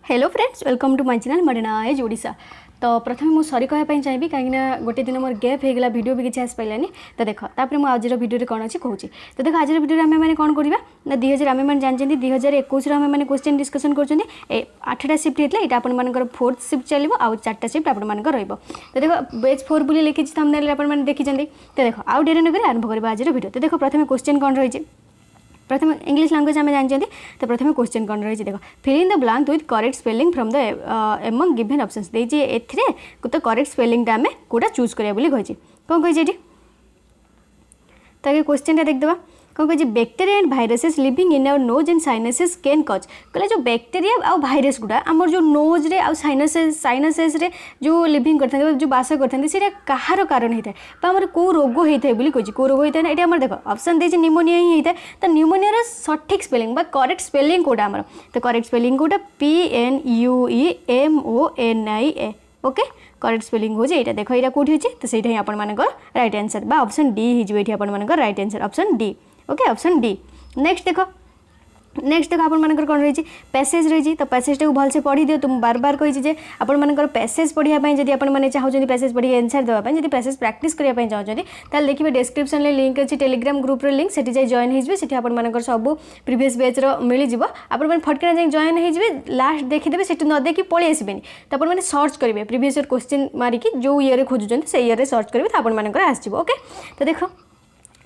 Hello friends, welcome to my channel modernize Odisha. तो प्रथम मुझे सरी कहवाई चाहिए कहीं गोटे दिन मोर गैप हो गला वीडियो भी किसी आस पारानी। तो देख तापर मुझे आज वीडियो कौन अच्छी कहूँ। तो देख आज वीडियो आम मैंने कौन करवा ना 2000 आम मैंने जानते 2021 आम मैंने क्वेश्चन डिस्कसन कर 8टा शिफ्ट होता है। यहाँ आपर 4th शिफ्ट चलो आउ 4टा शिफ्ट आपर रहा। तो देख बेच 4 बोली लिखी थंबनेल आपने देखी। तो देख आउ डेरी नक आरंभ करवा आज वीडियो। तो देख प्रथम क्वेश्चन कौन रही प्रथम इंग्लिश लैंग्वेज आम जानते। तो प्रथम क्वेश्चन कौन रही देख fill in the blank with correct spelling from the among given options देजी एथिरे तो करेक्ट स्पेलिंग आम कोटा चूज करिया बोली कहि कौन कहि तो क्वेश्चन देखदेवा कौन कही bacteria and viruses living in our nose and sinuses can cause कहले जो बैक्टेरिया आउ भाइरस गुड़ा आमर जो नोज रे आउ साइनसेस रे जो लिविंग करते जो बास करते से कहार कारण होता है आमर कौ रोग होता है बोली कही कौ रोग होता है ये आम देख ऑप्शन देती निमोनिया ही होता है। तो निमोनिया सठिक स्पेलिंग करेक्ट स्पेलिंग कौटा आमर तो करेक्ट स्पेलिंग कौटा PNUEMONIA ओके करेक्ट स्पेलिंग हो जाए देख यहाँ कौटी अच्छे तो सही आप राइट आंसर ऑप्शन डी हो आप right answer option D okay option D. Next देख आप कौन रही पैसेज रही। तो पैसेज टाक भलसे पढ़ी दियो। तुम बार बार कही आपर पैसेज पढ़ाई जब आपने चाहते पैसेज पढ़ी आंसर देवाई जब पैसेज प्रैक्टिस करने चाहते ताल देखिए डिस्क्रिप्शन में लिंक अच्छी टेलीग्राम ग्रुप लिंक से जॉइन होती आप सब प्रीवियस बैच मिल आप फटकना जाए जॉइन हो लास्ट देखीदे से न देखी पलि आसबे। तो आपने सर्च करेंगे प्रीवियस ईयर क्वेश्चन मारिकी जो ईयर खोजुं से ईयर सर्च करेंगे तो आपर आसो। ओके तो देख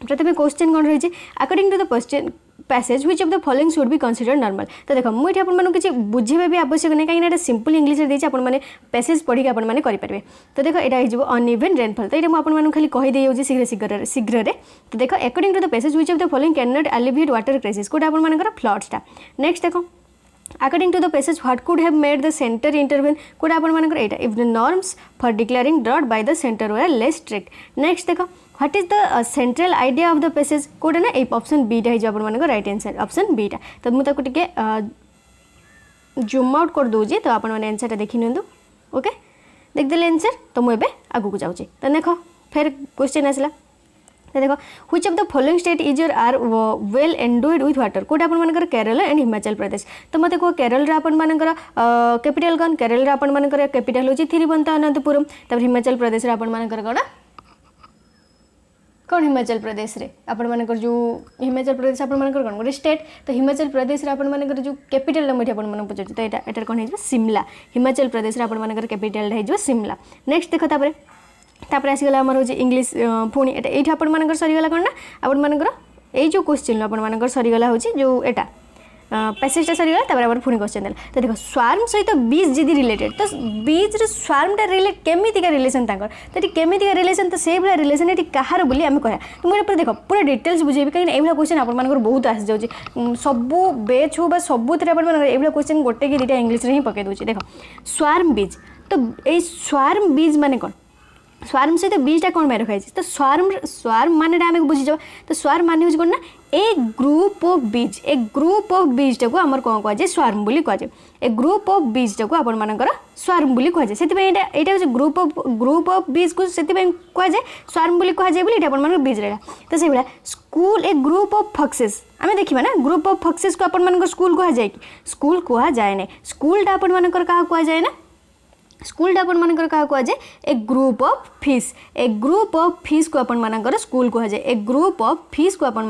प्रथम क्वेश्चन कौन रही according to the question passage which of the following should be considered normal. तो देख मुझे आपको किसी बुझे भी आवश्यक नहीं कहीं सिंपल इंग्लिश देती आपने पैसेज पढ़ी आपने करेंगे। तो देख यहाँ हो अनइवन रेनफॉल। तो ये मुझे खाली कहीदे शीघ्र शीघ्र। तो देख according to the passage which of the following can not alleviate water crisis कौट आपर फ्लड्सटा। नेक्स्ट देख according to the passage what could have made the center intervene कौट आपर if the norms for declaring drought by the center were less strict. Next देख what is the central idea of the passage कौटा ना option बीटा हो right answer option बीटा। तो मुझे टे जूम आउट कर दूसरी तो आपने आंसर देखी नियंतु। ओके देखिए आंसर तो मुझे आगू जाऊँगी। तो देख फिर क्वेश्चन आसला। तो देख which of the following state is your are well endowed with water कौट आपर केरल एंड हिमाचल प्रदेश। तो मत कह केरल आपर कैपिटल कौन केरल आपर कैपिटल हूँ थिरुवनंतपुरम। तब हिमाचल प्रदेश आपर कौन हिमाचल प्रदेश रे आपर जो हिमाचल प्रदेश आपर कौन गोटे स्टेट। तो हिमाचल प्रदेश आपर जो कैपिटल मुझे आपको पचार तो यहाँ कौन हो शिमला हिमाचल प्रदेश आपर कैपिटल हो शिमला। नेक्स्ट देख तापर आसीगला आमर हो इंग्लिश पुणी ये आपर सरीगला कौन ना आपर जो क्वेश्चन आपर सरीगला हूँ जो एटा पैसेजटा सरीगला तापर आपर पुणी क्वेश्चन देला। तो देख स्वार्म सहित बीज जदि रिलेटेड तो बीज स्वार्मटा रिलेट केमितिका रिलेसन तो ये केमितिका रिलेसन तो से भाया रिलेसन ये कहार बोली आम कह। तो मुझे देख पूरा डिटेल्स बुझेबी कहीं ये क्वेश्चन आपर बहुत आसी जाऊँगी सबू बेच हो सबुथ ये क्वेश्चन गोटे कि दुटा इंग्लिश ही पकई दूसरी। देख स्वार्म बीज तो ये स्वार्म बीज माने कौन स्वार्म सहित बीजटा कौन रखाई। तो स्वार्म माने आम बुझी जाओ। तो स्वार्म माने हूँ कौन ना ए ग्रुप ऑफ बीज टाक आमर कौन कहुए स्वार्म बोली कहुए ए ग्रुप ऑफ बीज टाक आपर स्वार्म बोली कहुए से हूँ ग्रुप ऑफ बीज को से कहुए स्वार्म बोली कहुए बोली आपर बीज रहा। तो से भाया स्कूल ए ग्रुप ऑफ फक्सेस आम देखा ना ग्रुप ऑफ फक्सेस को आपर स्कूल कहुए कि स्कूल कहुए ना स्कूलटा आपर क्या कहुए ना स्कूल आपर क्या कहुए ए ग्रुप ऑफ फिश को आपर स्कूल कहुए ए ग्रुप ऑफ फिश को आपर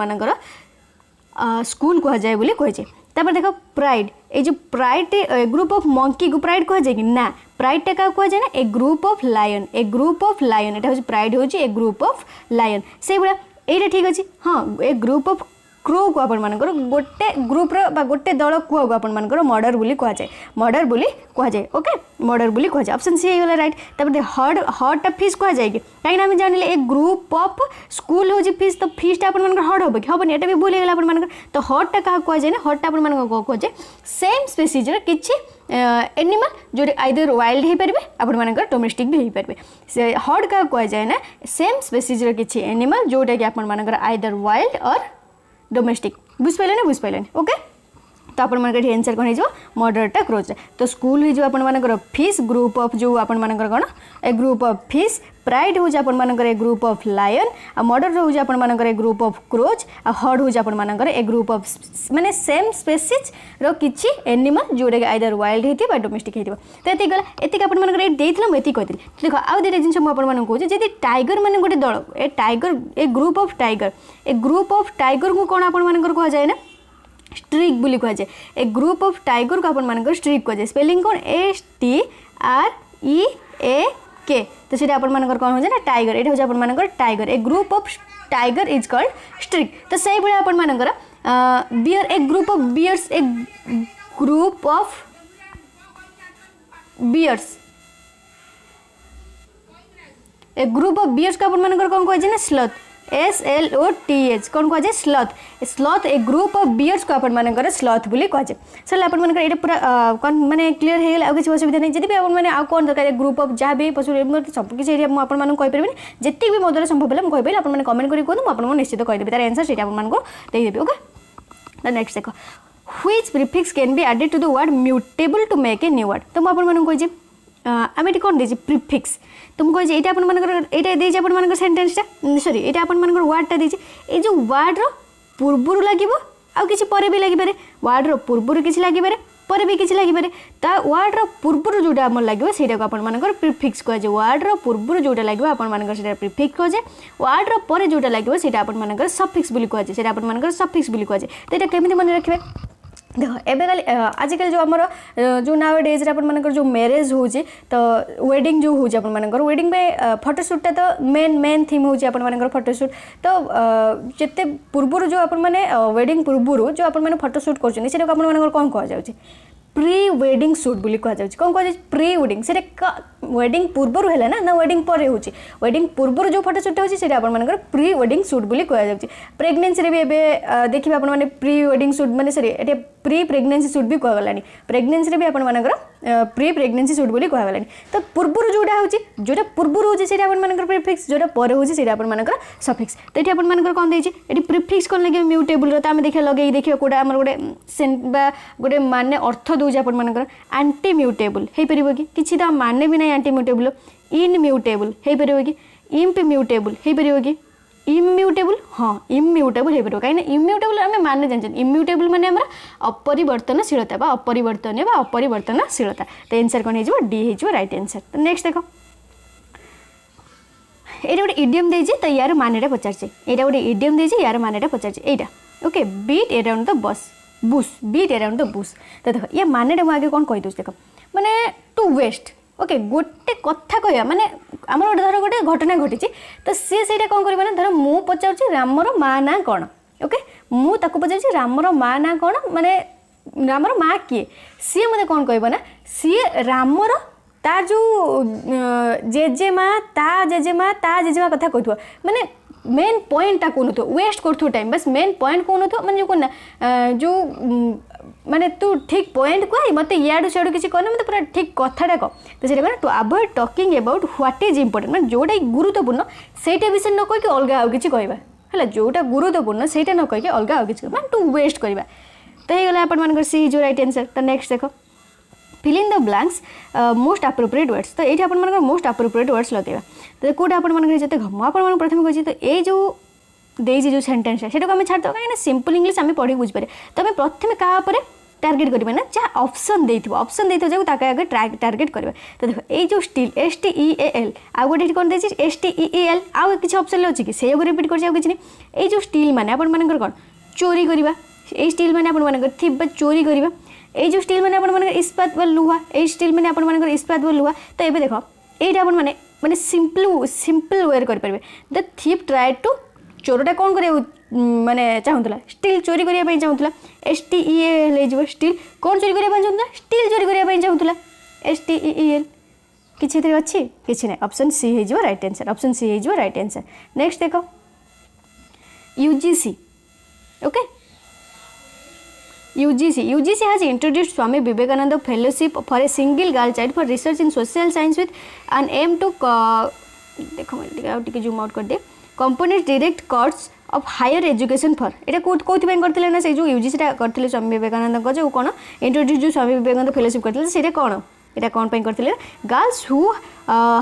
स्कूल कहुए बोली कहुए। तापर देख प्राइड ये जो प्राइड ग्रुप ऑफ मंकी को प्राइड कहुए कि ना प्राइडटा क्या कहुए ना ए ग्रुप ऑफ लायन यहाँ हूँ प्राइड हूँ ए ग्रुप ऑफ लायन से भाया ये ठीक अच्छे। हाँ ए ग्रुप ऑफ क्रो को आपर गोटे ग्रुप गोटे दल कुआ को आपर मर्डर बोली कहुए मर्डर बोली कहुए। ओके मर्डर बोली कहुए ऑप्शन सी होगा राइट। तापर हर्डटा फिश कहुए कि कहीं आम जान ए ग्रुप ऑफ स्कूल हूँ फिश तो फिशटा आपर हर्ड हम कि हेनी ये भी भूल गला आपर। तो हर्डटा क्या कहुए ना हर्डटा आपर कहुए सेम स्पेसीज किसी एनिमल जो आइदर वाइल्ड हो पारे आपर डोमेस्टिक भी हो पारे से हर्ड क्या कहुए ना सेम स्पेसीज किसी एनिमल जोटा कि आपर आइदर वाइल्ड और डोमेस्टिक बुझ पारे। ओके तो आपण मानकर आंसर कोन हो मर्डरटा क्रोच तो स्कूल हो आपण मानकर फिश ग्रुप ऑफ जो आपण मानकर कोन a group of fish pride हो आपण मानकर a group of lion a murder हो आपण मानकर a group of crow a herd हो आपण मानकर ए ग्रुप ऑफ माने सेम स्पीसीज रो किछि एनिमल जोडे आइदर वाइल्ड हेति बा डोमेस्टिक हेति तो एति गला एति आपण मानकर ए देइथला म एति कहतिली देखो आ देटा जिंस म आपण मानक कहू जे टाइगर माने गोटे दल a tiger a group of tiger को कोन आपण मानकर कह जाय ना स्ट्रिक बोली कह जाए ए ग्रुप ऑफ टाइगर को आपण मानकर स्ट्रिक कह जाए स्पेलिंग कोन STREAK तो सीटा आपण मानकर कोन हो जाय ना टाइगर एटा हो जाय आपण मानकर tiger a group of tiger is called streak तो सही बळे आपण मानकर bear a group of bears a group of bears को आपण मानकर कोन कह जाय ना स्लॉथ SLOTH कौन कह जाए sloth a group of bears को अपन मानकर स्लॉथ बोली कह जाए सर अपन मानकर एटा पूरा कौन माने क्लियर हे गेल आ किछ असुविधा नहीं जदि भी अपन माने आ कोन दरकार ग्रुप ऑफ जहाँ भी पशु सब किछ एरिया मु अपन मानक कहि परबिनी जेति भी मोदर संभव होला मु कहि परबी अपन माने कमेंट करि कोन मु अपन निश्चित कहि देबी तार आंसर सेटा अपन मानको देइ देबी ओके द नेक्स्ट देखो which prefix can be added to the word mutable to make a new word तो मु अपन मानक कहि जे आम ये कौन दे प्रिफिक्स तुम कहे ये अपन मानकर ये देजे अपन मानकर सेंटेंसटा सॉरी ये अपन मानकर वर्डटा देजे ये जो वर्ड रो पूर्वरु लागिबो आ किछि परे भी लागि पारे वर्ड रो पूर्वरु किछि लागि पारे परे भी किछि लागि पारे ता वर्ड रो पूर्वरु जोटा हमर लागिबो सेटा को अपन मानकर प्रिफिक्स कह जे वर्ड रो पूर्वरु जोटा लागिबो अपन मानकर सेटा प्रिफिक्स कह जे वर्ड रो परे जोटा लागिबो सेटा अपन मानकर सफिक्स बोली कह जे सेटा अपन मानकर सफिक्स बोली कह जे तो एटा केमिति मन रखिबे देखो एबे आजिकल जो आमर जो नाउ डेज अपन मानकर जो मैरिज होची तो वेडिंग जो होची अपन मानकर वेडिंग में फोटोशूटा तो मेन थीम होची अपन मानकर फोटोशूट तो जते पूर्वरु जो अपन माने वेडिंग पूर्वरु जो अपन माने फोटोशूट करछन सेटा अपन मानकर कोन कह जाउची प्री वेडिंग शूट बोली कह जाउची कोन कह जाउची प्री वेडिंग सेटा वेडिंग पूर्वरु हैला ना वेडिंग पर होची वेडिंग पूर्वरु जो फोटोशूट होची सेटा अपन मानकर प्री वेडिंग शूट बोली कह जाउची प्रेगनेंसी रे भी एबे देखिबा अपन माने प्री वेडिंग शूट माने सॉरी एटे प्री प्रेगनेंसी शूट भी कह गलानी प्रेगनेंसी रे भी अपन मानकर प्री प्रेगनेंसी शूट बोली कह गलानी तो पूर्वरु जोटा होची जोटा पूर्वरु होची सेटा अपन मानकर प्रीफिक्स जोटा पर होची सेटा अपन मानकर सफिक्स तो एठी अपन मानकर कोन देची एठी प्रीफिक्स कोन लागि म्यूटेबल रो त हम देखिया लगेई देखिया कोडा हमर गोटे सेंट बा गोटे माने अर्थ दोज अपन मानकर एंटी म्यूटेबल हे परिबो कि किछि त माने भी नै एंटी म्यूटेबल इनम्यूटेबल हे परिबो कि इम्प्यूटेबल हे परिबो कि इम्यूटेबल हाँ इम्यूटेबल हे परिबो काइना इम्यूटेबल हम माने जानछन इम्यूटेबल माने हमरा अपरिवर्तनशीलता बा अपरिवर्तनीय बा अपरिवर्तनशीलता तो आंसर कोन हे जो डी हे जो राइट आंसर तो नेक्स्ट देखो एटा गोटे इडियम देछि तो यार मानेटा पचारछि एटा गोटे इडियम देछि यार मानेटा पचारछि एटा okay beat around the bush beat around the bush तो देखो ये मानेटा मु आगे कोन कहि दोछ देखो माने टू वेस्ट ओके गोटे कथा कहया माने आमर गोटे धर गोटे घटना घटी तो सी से कौन कर धर मु पचार रामर माँ ना कौन ओके मु ताको पचार रामर माँ ना कौन माने रामर माँ किए सी मत कौन कहना सी रामर तार जो जेजेमा ता जेजेमा कथा कहु माने मेन पॉइंट कौन वेस्ट कर टाइम बस मेन पॉइंट कौन माने जो कौन जो माने तू ठीक पॉइंट कह मत इाड़ू सियाड़ू किसी कहना मतलब पूरा ठीक कथाटा कह तो से to avoid talking about what is important मैंने जोटा गुरुत्वपूर्ण सेटा विषय न कह अलग आउ कि कहवा है जोटा गुरुत्वपूर्ण सेटा न कह अलग आउ कि मैं टू वेस्ट करवा तो ये गला अपन सी जो राइट आंसर तो नेक्स्ट देखो fill in the blanks most appropriate words तो ये अपन मोस्ट अप्रोप्रिएट वर्ड्स लगेगा तो कौटा अपन जिते मुझे प्रथम कही तो ये जो देजी जो सेंटेंस है सेटा आम छाड़ दो कहीं सिंपल इंग्लिश आम पढ़ी बुझीपारे तो आम प्रथम क्या टार्गेट करें ना जहाँ ऑप्शन देथिबो ऑप्शन देथिबो जाको ताके आगे टार्गेट करबा तो देखो ए जो स्टील STEAL आ गोटे कोन देछि STEAL आ किछि ऑप्शन अछि कि सेयो रिपीट कर जाउ किछि नै ए जो स्टील माने अपन मानकर कोन चोरी करबा ए स्टील माने अपन मानकर थिबा चोरी करबा ए जो स्टील माने अपन मानकर इस्पात व लोहा ए स्टील माने अपन मानकर इस्पात व लोहा तो एबे देखो एटा अपन माने माने सिंपल वे कर परबे द थीप ट्राई टू चोरटा कौन कर माने चाहूला स्टील चोरी करने चाहूला STEAL स्टील कौन चोरी करने चाहूला स्टील चोरी करने चाहूला STEAL किसी अच्छी किसी ना ऑप्शन सी हो राइट आंसर ऑप्शन सी हो राइट आंसर नेक्स्ट देखो UGC okay UGC has introduced Swami Vivekananda Fellowship for a single girl child for research in social science with an aim to देखो मैं zoom out कर दे components direct costs of higher education for एटा कोथि करथिले ना से जो यूजीसी टा करथिले स्वामी विवेकानंद को जो कोन इंट्रोड्यूस जो स्वामी विवेकानंद फेलोशिप करथिले सेटा कोन एटा कोन पई करथिले girls who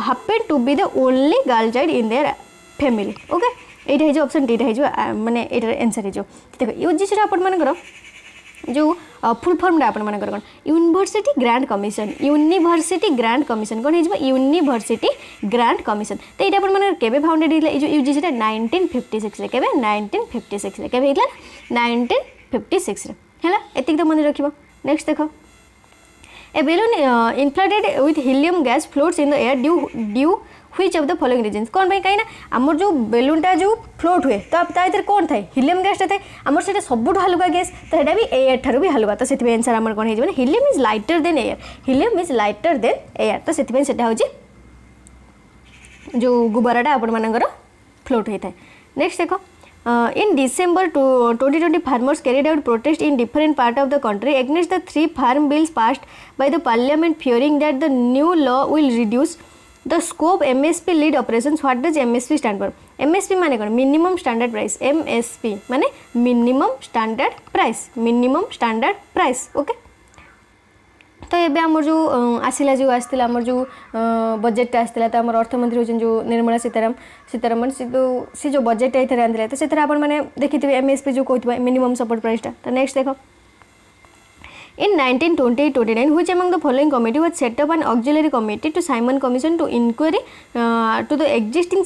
happen to be the only girl child in their family okay एटा हे जो ऑप्शन डी हे जो माने एटा आंसर हे जो देखो यूजीसी अपन मानकर जो फुल फॉर्म अपन मानकर कोन यूनिवर्सिटी ग्रांट कमिशन कोन हे जो यूनिवर्सिटी ग्रांट कमिशन तो एटा अपन मानकर केबे फाउंडेड हिला ए जो यूजीसी टा 1956 रे केबे 1956 रे केबे हिला 1956 रे हैला एतिक तो मन रखिबो नेक्स्ट देखो ए balloon inflated with helium gas floats in the air due which of the following reasons कौन भाई कहीं ना आमर जो बेलून टा जो फ्लोट हुए तो अब ताइतर कौन थाए हीलियम गैस टा थाए आमर सेटा सबुठ हलुका गैस तो हेटा भी एयर ठारू भी हलुका तो सेति आंसर आमर कोन हे जबे helium is lighter than air तो सेति सेटा होची जो गुब्बाराटा आपण मानकर फ्लोट होता है नेक्स्ट देखो in December 2020 farmers carried out protest in different part of the country against the 3 farm bills passed by the parliament fearing that the new law will reduce the scope MSP lead operations. What does MSP stand for? MSP माने कौन minimum standard price MSP माने minimum standard price okay तो ये आमर जो आसला जो आसला आमर जो बजेट आसला तो आम अर्थमंत्री होचन जो निर्मला सीतारामन से जो बजेट ये आंदे तो से आपण मैंने देखी थे एमएसपी जो कहते मिनिमम सपोर्ट प्राइस टा तो नेक्स्ट देखो In 1928-29, which among the following committee was set up an auxiliary committee to Simon Commission to inquiry to the existing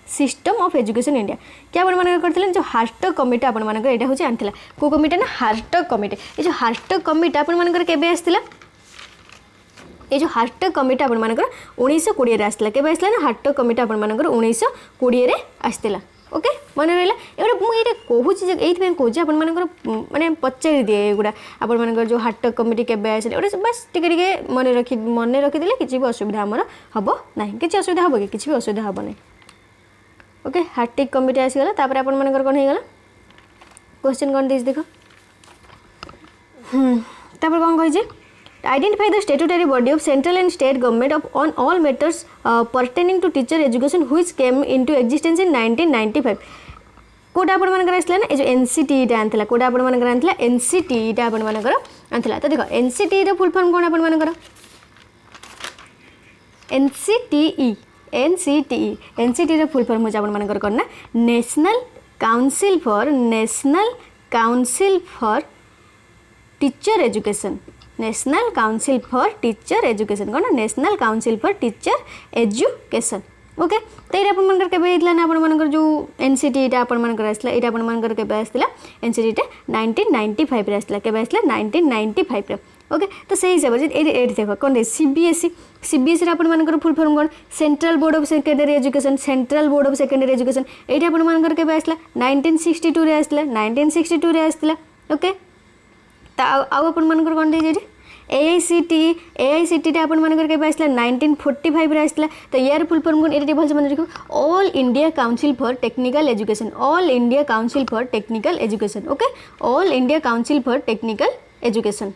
system of education India क्या आपण मानक करथिले जो हार्टक कमिटी आपण मानक एटा होची आनथिला को कमिटी ना हार्टक कमिटी ए जो हार्टक कमिटी आपण मानक केबे आस्थिला ए जो हार्टक कमिटी आपण मानक 1920 रे आस्थिला केबे आस्थिला ना हार्टक कमिटी आपण मानक 1920 रे आस्थिला ओके मन रहिला एटा मु एटा कहूची जे एथि में कहूची आपण मानक माने पचारि दिए एगुडा आपण मानक जो हार्टक कमिटी केबे आस्थिला ओटा बस टिके मन रखि दिले किछि भी असुविधा हमर हबो नाही किछि असुविधा हबो कि किछि भी असुविधा हबो नाही ओके हार्टिक कमिटी आसीगला तापर आपण मानकर कोन हेगला क्वेश्चन कोन देस देखो तापर कोन कहि जे identify the statutory body of central and state government of on all matters pertaining to teacher education which came into existence in 1995 कोटा आपण मानकर आसला ना ए जो एनसीटी टा आनथिला कोटा आपण मानकर आनथिला एनसीटी टा आपण मानकर आनथिला तो देखो एनसीटी रे फुल फॉर्म कोन आपण मानकर एनसीटी रे फुल फॉर्म हो आपण मानकर करना national council for teacher education कौन national council for teacher education okay तो ये आपण मानकर केबे हितला ना आपण मानकर जो एनसीटी टा आपण मानकर आसला एटा आपण मानकर केबे आसला एनसीटी टा 1995 रे आसला केबे आसला 1995 रे ओके तो सही हिसाब से ये देखो कौन सीबीएसई रे आपण मानकर फुल फॉर्म कौन central board of secondary education ये आपण मानकर केबे आसला 1962 रे आसला ओके तो आउ आपण मानकर कौन दे एआईसीटी आपण मानकर केबे आसला 1945 रे आसला तो यार फुल फॉर्म कौन एटी भल से मन रखो all India council for technical education okay all India council for technical education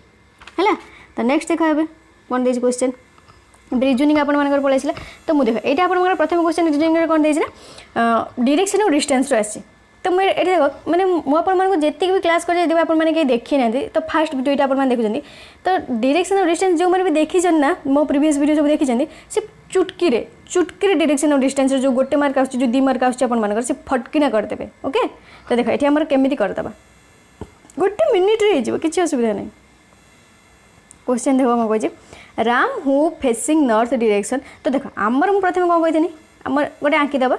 है तो नेक्स्ट देखा कौन दे क्वेश्चन रिजनिंग आपण मानकर पळाइसला तो मु देखो एटा आपण प्रथम क्वेश्चन रिजनिंग रे कोन देछि ना डायरेक्शन और डिस्टेंस रो आछि तो मैं एटा देखो माने मु आपण मानको जेतिक भी क्लास कर देबा आपण माने के देखि ना तो फर्स्ट वीडियोटा आपण माने देखुछन्ती तो डायरेक्शन और डिस्टेंस जो माने भी देखि जन ना मो प्रीवियस वीडियो सब देखि जन्ती से चुटकी रे डायरेक्शन और डिस्टेंस जो गोटे मार्क आछी जो 2 मार्क आछी आपण मानकर से फटकिना कर देबे ओके तो देखो एठी हमर केमिति कर दबा गोटे मिनिट रे हिजबो किछि असुविधा नै क्वेश्चन देखो मैं कहे Ram who facing north direction तो देखो आमर मु प्रथम कौन कही आमर गोटे आंकी देवा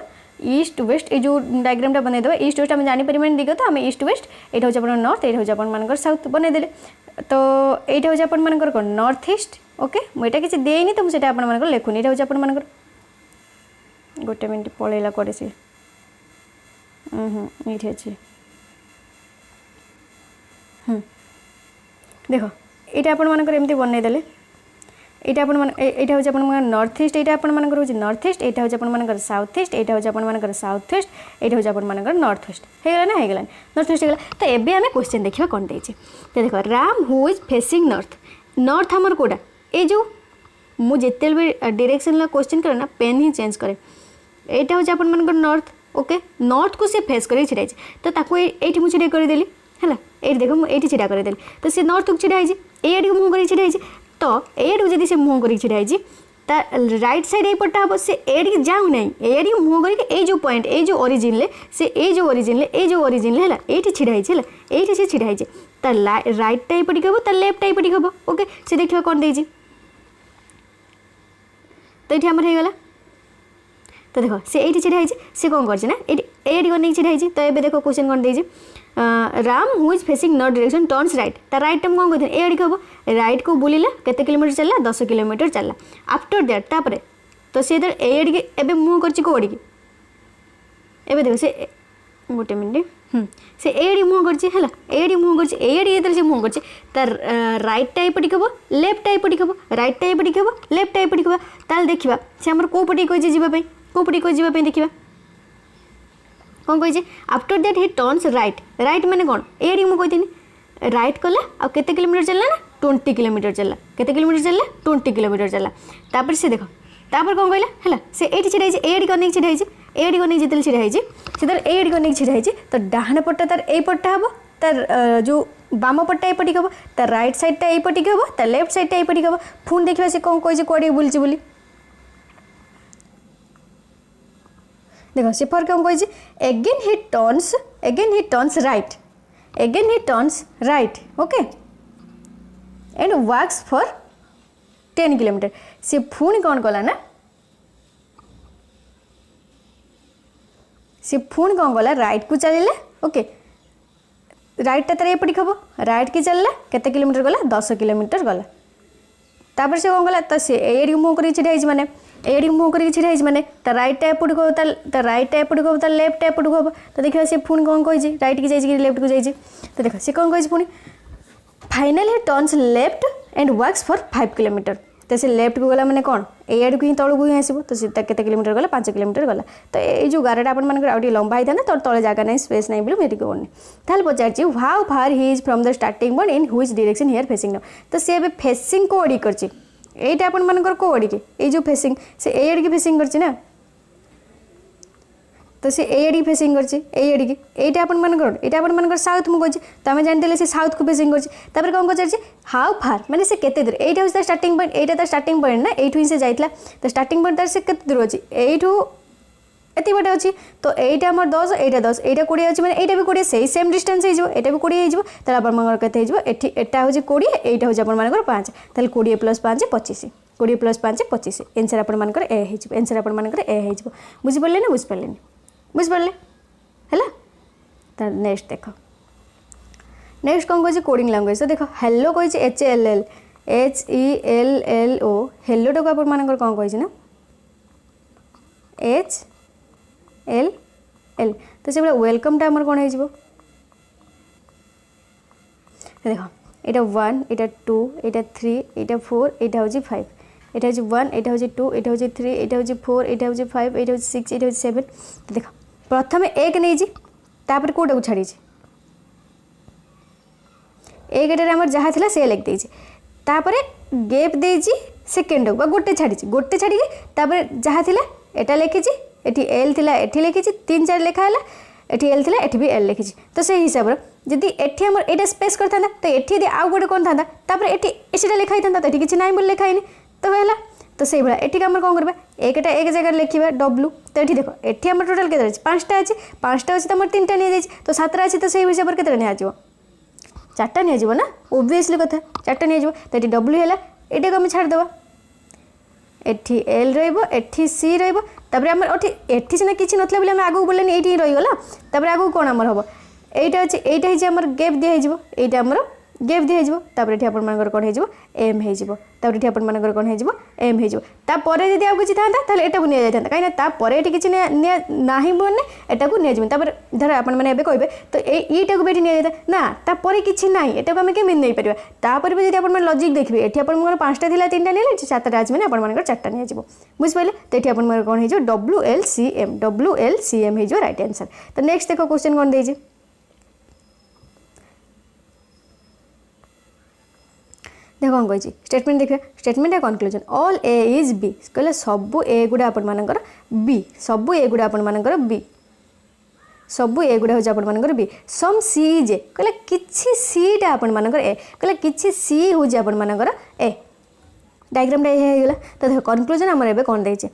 ईस्ट वेस्ट ये जो डायग्राम टा बनई देवा ईस्ट वेस्ट आम जापर दिग तो आम ईस्ट वेस्ट ये हूँ आप नॉर्थ ये हूँ आप साउथ बनईदे तो यहाँ हूँ आप कौन नॉर्थ ईस्ट ओके मुझे किसी देनी तो मुझे आप लिखुनी ये हूँ आप गोटे मिनट पलैला कड़े सी ये अच्छे देख ये आपमती बनईदे यहाँ हूँ आप नॉर्थ ईस्ट यहाँ आप नॉर्थ ईस्ट यहाँ हूँ आप साउथ ईस्ट यहाँ हूँ आप साउथ ईस्ट यहाँ हूँ आप नॉर्थ ईस्ट होगा ना होगा नॉर्थ ईस्ट होगा तो ये आम क्वेश्चन देखा कौन देती तो देख Ram who is facing north आमर कौटा ये जो मुझे भी डायरेक्शन क्वेश्चन करे ना पेन ही चेंज करे यहाँ हूँ आप नॉर्थ ओके नॉर्थ को से फेस कर छिड़ा तो ताको एठी मु छिड़ा कर देली हैला एठी देखो मु एठी छिड़ा कर देली तो से नॉर्थ को छिड़ा एडी को मुंह कर छिड़ा तो एडी जदी से मुंह कर छिड़ा ता राइट साइड ए पट्टा हम से एडी जाऊ नहीं एडी मुंह करके ए जो पॉइंट ए जो ओरिजिन ले से ए जो ओरिजिन ले हैला एठी छिड़ा हैला एठी से छिड़ा ता राइट टाइप पटी कहबो ता लेफ्ट टाइप पटी कहबो ओके से देखिबा कोन देजी तो ये आमर हो तो देख से ये छिड़ा सी कौन कर नहीं छिड़ा तो ये देखो क्वेश्चन कौन दे Ram who is facing north direction turns right ता राइट टाइम कौन कहते एडी हम राइट को बुलिला केते किलोमीटर चलला 10 किलोमीटर चलला आफ्टर दैट तापरे तो सी इधर एडी के एबे मुंह करछि कोडी की एबे देखो से गोटे मिनिट से एडी मुंह करछि हला एडी मुंह करछि एडी इधर से मुंह करछि त राइट टाइप पटी कहबो लेफ्ट टाइप पटी कहबो राइट टाइप पटी कहबो लेफ्ट टाइप पटी कहबो ताल देखिबा से हमर को पटी कहि जीवा पई को पटी कहि जीवा पई देखिबा कौन कहि after that he turns right right माने कौन एडी मु कहिथिनी राइट कला आ केते किलोमीटर चलला ना 20 किलोमीटर चलला केते किलोमीटर चलला 20 किलोमीटर चलला तापर से देखो तापर कौन कहला हला से एडी छिड़ा एडी कनेक छिड़ा एडी कनेक जितल छिड़ा से तर एडी कनेक छिड़ा तो डाहाण पट्टा तार ए पट्टा हबो तार जो बाम पट्टा ए पटी कहबो तार राइट साइडटा ए पटी कहबो तार लेफ्ट साइडटा ए पटी कहबो फुन देखिबा से कौन कहि कोडी बुलची बुली देखो से फर कौन कहि again he turns right okay and works for 10 kilometre से पुणी कौन कला ना से पुणी कौन कला राइट को चलिले ओके राइट टा तारे एपटी खबो राइट की चलला केते किलोमीटर गला 10 किलोमीटर गला तापर से कौन गला तो से एडी मुंह करी छिड़ा माने एडी मुंह करी छिड़ा माने त राइट टा एपटी को त राइट टा एपटी को त लेफ्ट टा एपटी को तो देखिबा से पुणी कौन कहि राइट की जाई कि लेफ्ट को जाई तो देखो से कौन कहि पुणी finally turns left and works for 5 kilometre तो से लेफ्ट को गला माने कौन ए आड़ को ही तौक ही आसो तो केते किलोमीटर गला 5 किलोमीटर गला तो ये जो गारटा आप लंबा ही था तो तले जगह नहीं स्पेस नहीं बोली मेरी कहनी ताल पचार how far he is from the starting point in which direction here facing now तो से एबे फेसिंग को ओडी करछि एटा अपन मानकर को ओडी के ए जो फेसिंग से ए आड़ की फेसिंग करछि ना तो से एडी फेसिंग करछि एडी की एटा अपन मानकर साउथ मु कहछि तमे जान देले से साउथ को फेसिंग करछि तापर कोन कहछि हाउ फार माने से केते दूर एटा is the starting point Etah the starting point ना एठु से जाइतला तो स्टार्टिंग पॉइंट तार से केते दूर अछि एठु एति बटे अछि तो एटा हमर 10 एटा 10 एटा 20 अछि माने एटा भी 20 सेही सेम डिस्टेंस हे जो एटा भी 20 हे जो तार अपन मानकर केते हे जो एठी एटा होछि 20 एटा होछि अपन मानकर 5 ताले 20 + 5 25 20 + 5 25 आंसर अपन मानकर ए हे जो आंसर अपन मानकर ए हे जो बुझि पड़ले ना बुझि पड़ले बुझिपारे है तो नेक्स्ट देख नेक्स्ट कौन कहे कोडिंग लैंग्वेज तो देख हेलो कही HELLO हेलो टाक आप कौन कही ना HLL तो से वेलकम टा आमर कौन हो देख यहाँ 1 यहाँ 2 यहाँ 3 यहाँ 4 यहाँ हूँ 5 यहाँ हूँ 1 यहाँ हूँ 2 यहाँ हूँ 3 यहाँ हूँ 4 यहाँ हूँ 5 यहाँ हूँ 6 यहाँ हूँ 7 देख प्रथम एक नहीं तापर कोटा को छाड़ी एक जहाँ थी से लिख देती तापर गैप देजी सेकेंड को गोटे छाड़ी तापर जहाँ थी एटा लिखी एटी एल थिला एटी लिखी 3 4 लिखा है एटी एल थिला एटी भी एल लिखी तो से हिसाब से जदि एटी हमर एटा स्पेस करता तो एटी यदि आउ गोटे कौन था तापर एटी एटा लिखाई था तो ये किसी ना बोल लिखाई तो है तो से भाई एटी आम कौन करवा एकटा एक जगह लिखा डब्ल्यू तो ये देखो एटी आम टोटाल के 5टा अच्छी 5टा अच्छी तो आम 3टा नहीं तो 7टा अच्छी तो से हिसाब से के 4टा नहीं ना ओबियसली कथा 4टा नहीं तो ये डब्ल्यू है ये आम छाड़देवा एटी एल रही सी रही एटी सीना किसी ना बोले आम आगे बोलेनि ये रहीगला आगे कौन आमर हम यहाँ अच्छे यहाँ आमर गैप दिखाई यहाँ आमर गैप दिखाई तापर ये आप कौन हो एम होपर ये आप कौन हो एम होपर जब आउ किसी था यहाँ नहीं जाता कहीं ये किसी ना बोलने एटा को नहीं तापर धर आपने कहे तो यहीटा को भी नहीं जाता ना तापर किसी ना यहाँ आम केमी नहीं पार तापर भी जब आप लजिक देखिए ये आप 5टा थी 3टा नहीं 7टा आज मैंने आप 4टा नहीं बुझिपारे तो ये आप कौन हो WLCM हो राइट आंसर तो नेक्स्ट देखो क्वेश्चन कौन दे देख कौन कही स्टेटमेंट देखिए स्टेटमेंट है conclusion all A is B कहले सब ए गुड़ा आप बी सब ए गुड़ा आप बी सबू एगुड़ा हूँ आपर B some C is a कहले किछि सीटा आपण मानकर ए कहले किछि सी हूँ आपण मानकर ए डायग्राम ये होगा तो देख कनक्लूजन आमर एबे कौन देचे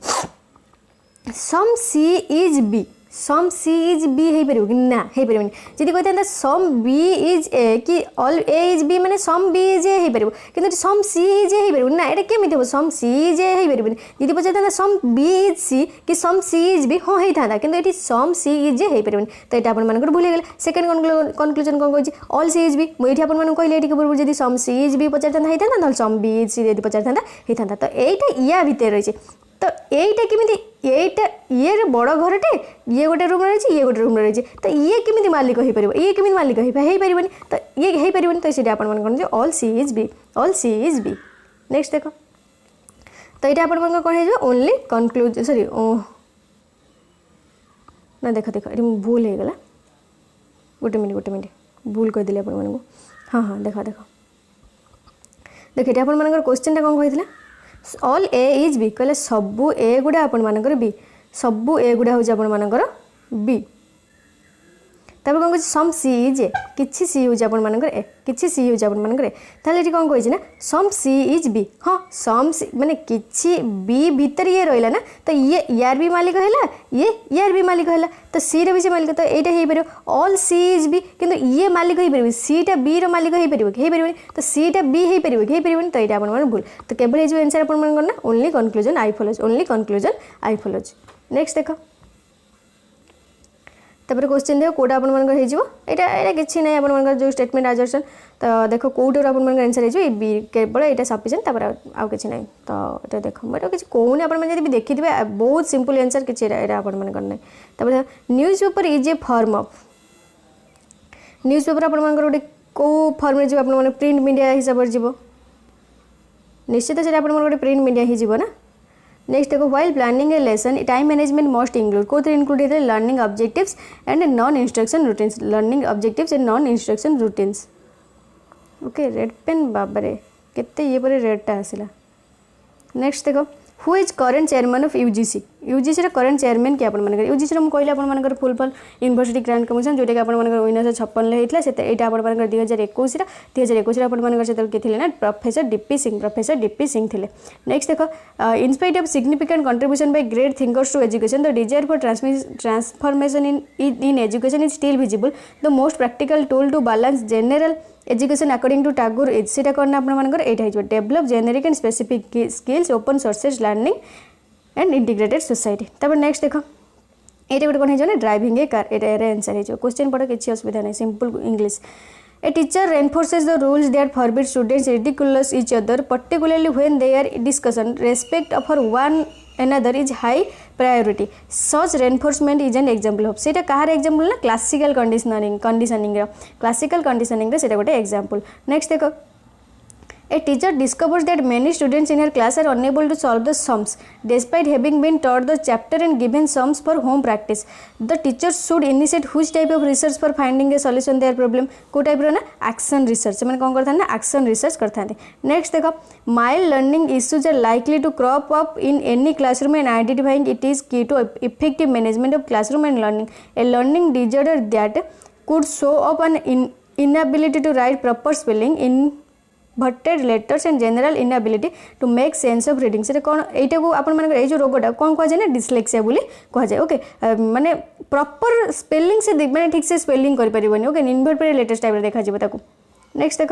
some C is B some C is B हो पार कि ना हो पारे जी कहते सम बी इज ए कि ऑल ए इज बी मैंने सम बी इज ए हो पार कि सम सी इज ए हो पार ना ये केमी हम सम सी इज ए हो पारे जी पचार सम बी इज सी कि सम सी इज बी हाँ होता कि ये सम सी इज ए हो पारे तो यहाँ आप भूल गए सेकेंड कनक्लूजन कौन कहे ऑल सी इज बी मुझे आपको कहले पूर्व जब सम सी इज बी पचार होता ना सम बी इज सी पचार होता तो यही या भितर रही तो यहीटा केमी ये बड़ घरटे ये गोटे रूम रही ये गोटे रूम रही तो ये केमी मालिक हो पार ये केमी मालिक हो पारे तो ये हो पारे तो सीटा आप all C is B all C is B next देख तो ये आप कौन हो ओनली कनक्लूज सॉरी ना देख देख ये भूल हो गला गोटे मिनिट भूल कहीदेली आपको हाँ हाँ देख देख देख ये आप क्वेश्चन कौन कही ऑल ए इज बी कहले सबू ए गुड़ा आपण मानकर बी सबू ए गुड़ा हूँ आपण मानकर बी तापर कौन कह सम सी इज ए किछि सी हूँ आपण मानकर ए किछि सी हूँ आपण मानकर ए ताले ये कौन कही ना सम सी इज बी हाँ सम सी माने किछि बी भीतर ये रहा ना तो ये यार भी मालिक है ये यार भी मालिक है तो सी रे भी से मालिक तो यहाँ हो पार ऑल सी इज बी किंतु ये मालिक हो पारे सीटा बी रो मालिक हो पारे तो सीटा बी हो पारे तो यहाँ आप भूल तो केवल ये आंसर आप ओनली कनक्लूजन आई फॉलोज ओनली कनक्लूजन आई फॉलोज नेक्स्ट देख तापर क्वेश्चन देख कौटा आपटा किसी ना आप जो स्टेटमेंट आजर्सन तो देख कौटर आप आंसर हो बी केवल यहाँ सफिसीयंट आउ कि ना तो ये देख मुझे किसी कहूनी आप देखी बहुत सिंपल आंसर किसी आप news paper is a form of news paper आप गोटे कौ फॉर्म जी आप प्रिंट मीडिया हिसाब से जीव निश्चित से आप गोटे प्रिंट मीडिया ही जीव ना नेक्स्ट देखो while planning a lesson time management must include कौन इंक्लूड होता है learning objectives and non instruction routines learning objectives and non instruction routines okay red pen बाबरे केते ये पर रेडटा आसला नेक्स्ट देखो who is current chairman of UGC UGC current chairman कि आपंकर यूजीसी मुझे कहली आपंकर फुल फल यूनिवर्सिटी ग्रांट कमिशन जोटा कि आप 1956 होता है यहाँ आप 2021 आपंकर किए ना प्रोफेसर डीपी सिंह थे नेक्स्ट देख in spite of significant contribution by great thinkers to education the desire for transformation in education is still visible the most practical tool to balance general education according to Tagore is से कौन आपंकर यहाँ develop generic and specific skills open sources learning and integrated society तब next देख ये गोटे कौन हो ड्राइविंग ए कार ये आंसर हो क्वेश्चन पढ़ किसी असुविधा नहीं simple English a teacher reinforces the rules that forbid students ridiculous each other particularly when their discussion respect for one another is high priority such reinforcement is an example of सेटा कहार example ना classical conditioning classical conditioning रे सेटा गोटे example next देखो A teacher discovers that many students in her class are unable to solve the sums despite having been taught the chapter and given sums for home practice. The teacher should initiate which type of research for finding a solution their problem? को type रो ना action research मैंने कौन करता है ना action research करता है. Next देखो mild learning issues are likely to crop up in any classroom and identifying it is key to effective management of classroom and learning. A learning disorder that could show up an inability to write proper spelling in batted letters and general inability to make sense of reading से कौन यहाँ को आप जो रोगटा कौन कहुए ना dyslexia बोली कहुए okay माने प्रॉपर स्पेलिंग से मैंने ठीक से स्पेलिंग करें ओके इनवर्टेड लेटर्स टाइप देखा नेक्स्ट देख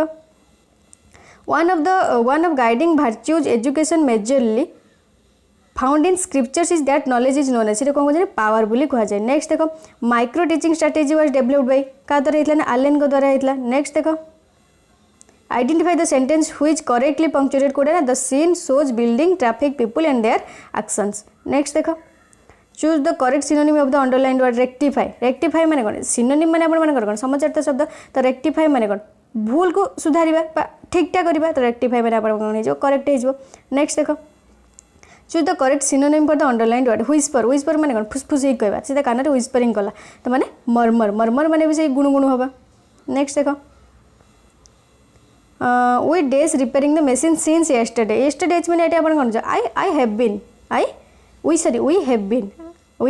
one of guiding virtues education majorly found in scriptures is that knowledge is known से कौन कहे पावर बोली कहुए नेक्स्ट देख micro teaching strategy was developed by क्या द्वारा होता ना आलेन को द्वारा होता नेक्स्ट देख Identify the sentence which correctly punctuated code है ना the scene shows building traffic people and their actions. Next देखो choose the correct synonym of the underlined word rectify. Rectify माने कौन synonym माने अपन माने कौन समाचार शब्द तो rectify माने कौन भूल को सुधारिबा ठीक ठाक करबा तो rectify माने अपन कौन हो करेक्ट हो. नेक्स्ट देखो choose the correct synonym for the underlined word whisper. Whisper माने कौन फुसफुस ही कहबा सीधा कान रे whispering कला तो माने murmur. Murmur माने भी से गुणगुण होबा. नेक्स्ट देखो we days repairing the machine since yesterday. Yesterday mean it अपन कौन I have been we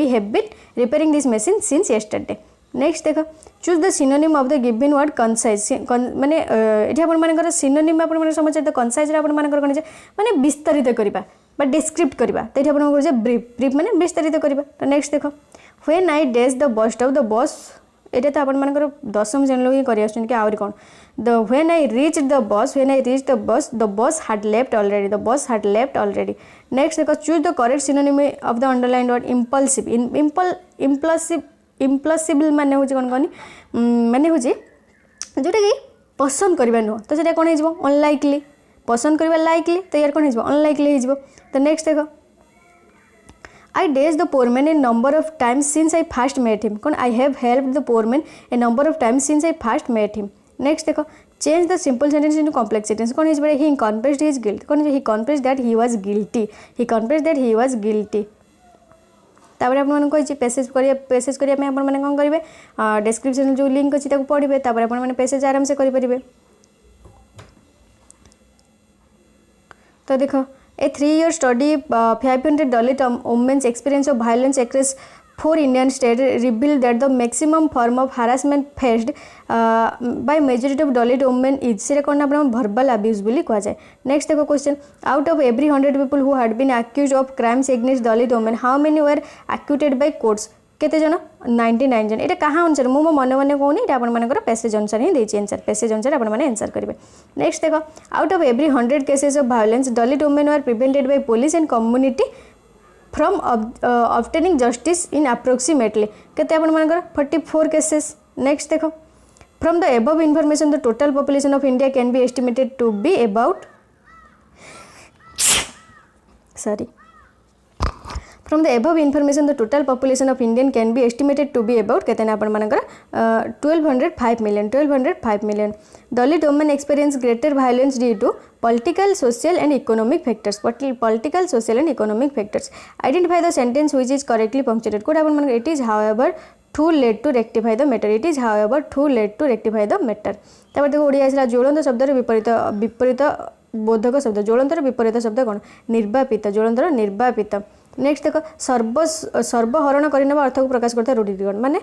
have been repairing this machine since yesterday. Next देख choose the synonym of the given word concise माने ये आपर synonym आप समझे तो concise आपर कौन माने विस्तारित करवा बा डिस्क्रिप्ट करवा तो ये आप ब्रीफ ब्रीफ माने विस्तारित करवा। तो नेक्स्ट देख when I dash the bus stop the bus ये तो आपर दशम श्रेणी लोग कर आहरी कौन the when I reach the bus the bus had left already the bus had left already. Next देखो choose the correct synonym of the underline word impulsive impulsible माने हूँ कौन कहनी माने हूँ जोटा कि पसंद करवा नुह तो सीटा कौन हो अनलाइकली पसंद करवा लाइकली तो यार कौन हो अनलाइकली हो। तो नेक्स्ट देख I dash the poor man a number of times since I first met him कौन I have helped the poor man a number of times since I first met him। Next देखो change the simple sentence into complex sentence कौन हो he confessed his guilt कौन he confessed that he was guilty तापर आपन कहि passage करिया आपन माने कोन करिवे डिस्क्रिप्शन जो लिंक अछि ताको पढिबे तापर आपन माने पेसेज आराम से करि परिबे। तो देखो a 3-year study 500 Dalit women's experience of violence across 4 Indian states revealed that the maximum form of harassment faced by majority of Dalit women is से कौन अपना verbal abuse बोली कहा जाए। नेक्स्ट देखो question out of every 100 people who had been accused of crimes against Dalit women how many were acquitted by courts केते जन 99 जन। ये कहाँ अनुसार मो मन मन कहूनी ये आपर पैसेज अनुसार ही देती आंसर पेसेज अनुसार आपने आंसर करेंगे। नेक्स्ट देखो out of every 100 cases of violence Dalit women were prevented by police and community from obtaining justice in approximately केते आपर 44 केसेस। नेक्स्ट देखो from the above information the total population of India can be estimated to be about From the above information, the total population of Indian can be estimated to be about केतना अपन मानकर 1205 million. Dalit women experience greater violence due to political, social and economic factors. Political, social and economic factors. Identify the sentence which is correctly punctuated. Could अपन मानकर it is however too late to rectify the matter. It is however too late to rectify the matter. तापर देखो ओडिया आइसला ज्वलंत शब्द विपरीत बोधक शब्द ज्वलंतर विपरीत शब्द कौन निर्वापित ज्वलंतर निर्वापित। नेक्स्ट देखो सर्वहरण करने अर्थ को प्रकाश करता रूढ़ी कौन माने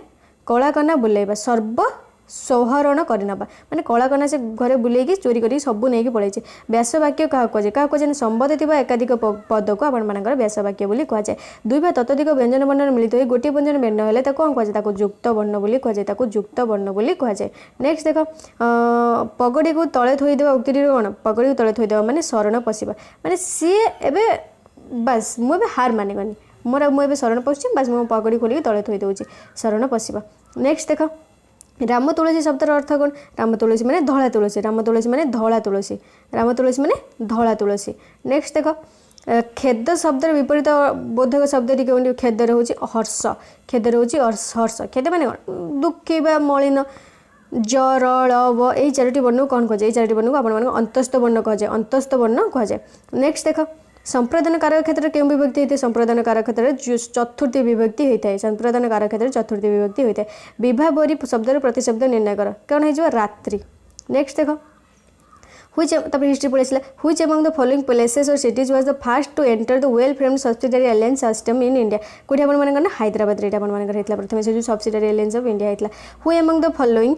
कलाकना बुलेबा सर्वसहरण करना माने कलाकना से घरे बुलेकी चोरी करी सब नहीं पड़े। व्यासवाक्य क्या कहे संबंध थी एकाधिक पद को आपर व्यासवाक्य बोली कहुए। दुई बा ततोधिक व्यंजन वर्ण मिलित हो गोटे व्यंजन वर्ण हेल्ले कौन कहुए युक्त वर्ण बोली कहुए युक्त वर्ण बोली कहुए। नेक्स्ट देख पगड़ी को तले थोईदेवा उक्ति कौन पगड़ी को तले थोईदेवा माने शरण पशिबा माने सी एबे बस मुझे हार मानिगनी मोर मुझे शरण पशुची बस मो पगड़ी खोलिक तले थोई दूसरी शरण पशिबा। नेक्स्ट देख राम तुलसी शब्दर अर्थ कौन राम तुलसी माने धला तुलसी राम तुलसी माने धला तुलसी राम तुलसी माने धला तुलसी। नेक्स्ट देख खेद शब्दर विपरीत बोधक शब्द टी खेदर हूँ हर्ष खेदर हूँ हर्ष खेद माने कौन दुखी बा मलिन जर व यही चारोटी वर्ण को कौन कहुए चारोटी वर्ण को आप अंतस्थ वर्ण कहुए अंतस्थ वर्ण कहुए। नेक्स्ट देख संप्रदान कारक क्षेत्र क्यों विभक्ति होता है संप्रदान कारक क्षेत्र चतुर्थी विभक्ति होता है संप्रदान कारक क्षेत्र चतुर्थी विभक्ति होता है। विवाह बोरी शब्दर प्रतिशब्द निर्णय कर कौन हो रात्रि। नेक्स्ट देख which हिस्ट्री पढ़े which among the following places or cities was the first to enter the well framed subsidiary alliance system in India कोठी अपन मानकर ना हैदराबाद रे अपन मानकर हेतला प्रथम से जो subsidiary alliance of India हेतला। who among the following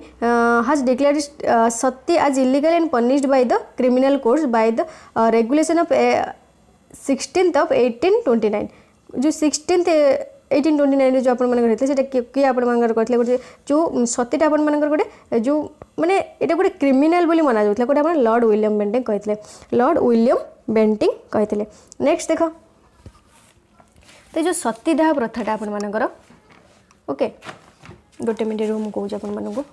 has declared sati as illegal and punished by the criminal courts by the regulation of 16th of 1829 जो 16th 1829 जो अपन मानकर हेतला सेटा किए अपन मानकर करथले गोटे जो सतीटा अपन मानकर गोटे जो माने एटा गोटे क्रिमिनल बोली माना जाउथला गोटे अपन लॉर्ड विलियम बेंटिंग कहथिले लॉर्ड विलियम बेंटिंग कहथिले। नेक्स्ट देखो तो जो सतीदाह प्रथाटा अपन मानकर ओके गोटे मिनिट रो मु कहूछ अपन मानको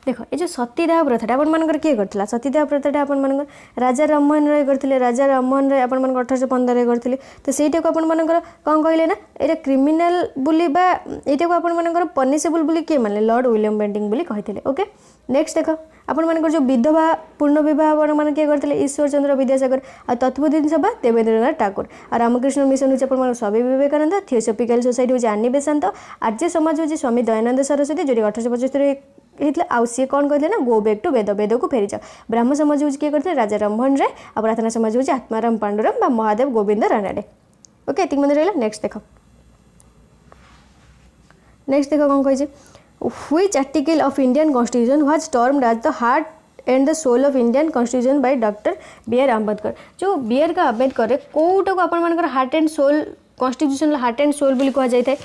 देखो ये जो सतीदाह प्रथाटा अपन मानकर किए करथिला सतीदाह प्रथाटा अपन मानकर राजा राममोहन राय करथिले राजा राममोहन राय अपन मानकर 1815 रे करथिले। तो सेटा को अपन मानकर कोन कहले ना एटा क्रिमिनल बोली बा एटा को अपन मानकर पनिशेबल बोली के मानले लॉर्ड विलियम बेंटिंग बोली कहिथिले। ओके नेक्स्ट देखो अपन मानकर जो विधवा पूर्ण विवाह अपन मान किए करथिले ईश्वर चंद्र विद्यासागर आ तत्वोदय सभा देवेंद्रनाथ ठाकुर आ रामकृष्ण मिशन होचे अपन मान स्वामी विवेकानंद थियोसॉफिकल सोसाइटी होचे आनी बेसांत आर्य समाज होचे स्वामी दयानंद सरस्वती जो 1875 होता आउ सी कौन कहते ना गो बैक टू वेद वेद को फेरी जाओ ब्राह्मण समाज हूँ किए करते राजा राममोहन राय और प्रार्थना समाज हूँ आत्माराम पांडुरंग महादेव गोविंद रानाडे ओके एति मन रहा नेक्स्ट देख कौन कही which article of Indian constitution was termed as the heart and the soul of Indian constitution by doctor B R Ambedkar जो बी आर का आम्बेडकर कौटा को आपण heart and soul constitution heart and soul बोली कह जाए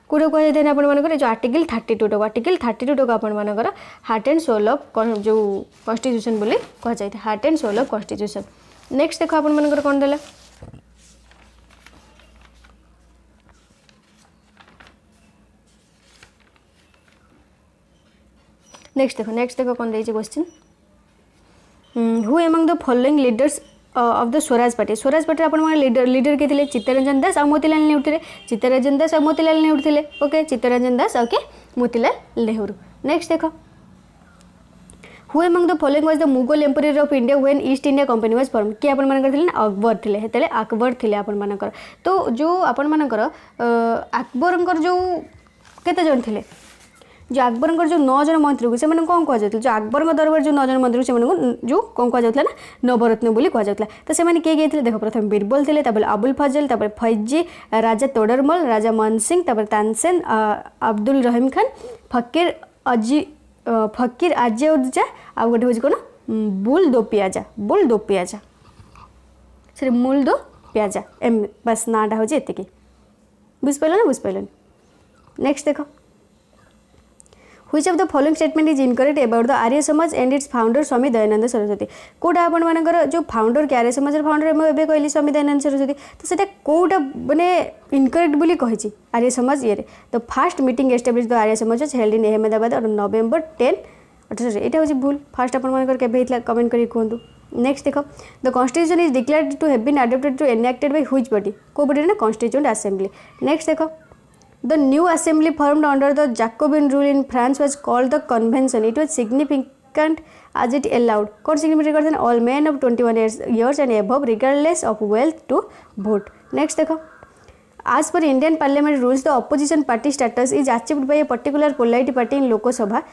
कौटा कह जाए आपर जो आर्टिकल 32 आर्टिकल 32 आपर हार्ट एंड सोल ऑफ जो कॉन्स्टिट्यूशन बोली कह जाए heart and soul of constitution next देख आपर कौन देला नेक्स्ट देखो कौन देइछ question who among the following leaders of the Swaraj party अपन लीडर के थे चित्तरंजन दास और मोतीलाल नेहरू थे चित्तरंजन दास और मोतीलाल नेहरू थे ओके चित्तरंजन दास और मोतीलाल नेहरू नेक्स्ट देखो who among the following was the Mughal empire of India when East India Company was form किए आपण मानकर थे अकबर थे हेतले अकबर थे आपण मानकर तो जो आपण मानकर अकबर जो केते जन थे जो अकबर जो 9 जन मंत्री को से कौन कह जो अकबर दरबार जो 9 जन मंत्री से जो कौन कह ना नवरत्न बोली कह तो से किए गए देख प्रथम बीरबल थे अबुल फजल फैजी राजा तोडरमल राजा मन सिंह तानसेन अब्दुल रहीम खान फकीर आजिउद्दीन आ गए हूँ कौन बुल दो पियाजा सरी मूल दो पियाजा एम बस नाटा हूँ ये बुझिपाल ना बुझिपाल नेक्स्ट देख Which of the following statement is incorrect about the Arya Samaj and its founder Swami Dayanand Saraswati Kota आपण मानकर जो फाउंडर के आर्य समाज फाउंडर मैं कहली स्वामी दयानंद सरस्वती तो सेटा कोटा माने इनकरेक्ट बोली कही आर्य समाज ये तो fast meeting establish the Arya Samaj held in Ahmedabad और नवेम्बर 10 18 हूँ भूल फास्ट आपण मानकर केबे कमेंट करी कहतु नेक्स्ट देख the constitution is declared to have been adopted to enacted by which body को बॉडी ना कॉन्स्टिट्यूएंट असेंबली नेक्स्ट देख The new assembly formed under the Jacobin rule in France was called the convention. It was significant as it allowed कौन significant करते हैं all men of 21 years and above regardless of wealth to vote. Next देखो as per Indian Parliament rules the opposition party status is achieved by a particular polity party in Lok Sabha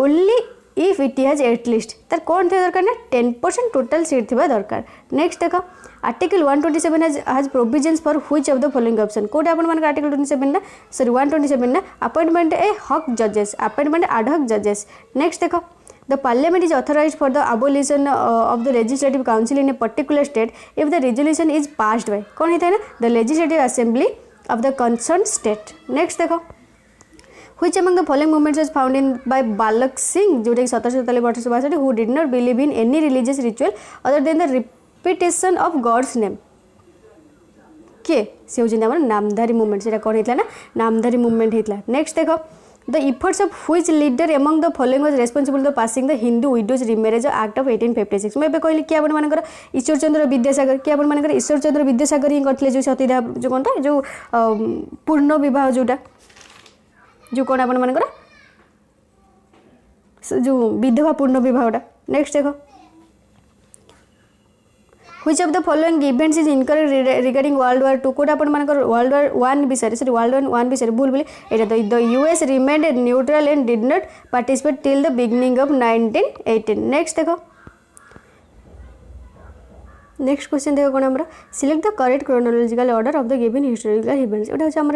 only if it has at least तार कौन थे दरकार ना 10% total seat थी दरकार next देखो article 127 has provisions for which of the following option कोड अपन मान आर्टिकल 27 ना सॉरी 127 ना अपॉइंटमेंट ए हक जजेस अपॉइंटमेंट एड हक जजेस नेक्स्ट देखो the parliament is authorized for the abolition of the legislative council in a particular state if the resolution is passed by कौन होता है ना the legislative assembly of the concerned state next देखो which among the following movements was found in by Balak Singh जोटा कि 1747 who did not believe in any religious ritual other than the repetition of God's name किए से हूँ नामधारी movement से कौन होता ना नामधारी मूवमेंट होता नेक्स्ट देखो the efforts of which leader among the following was responsible for passing the Hindu widows remarriage act of 1856 मैं कहली कि आपण मानकर ईश्वर चंद्र विद्यासागर कि आपण मानकर ईश्वर चंद्र विद्यासागर ही करथिले जो सतीदाह जो कोनटा जो पूर्ण विवाह जोटा जो कौन आपण मानकर जो विधवा पूर्ण विवाहटा नेक्स्ट देखो which of the following events is incorrect regarding World War II code आपण मानकर World War I विषय सॉरी World War I विषय भूल बोले एटा the US remained neutral and did not participate till the beginning of 1918 next देखो next question देखो कौन हमारा select the correct chronological order of the given historical events एटा हूँ आम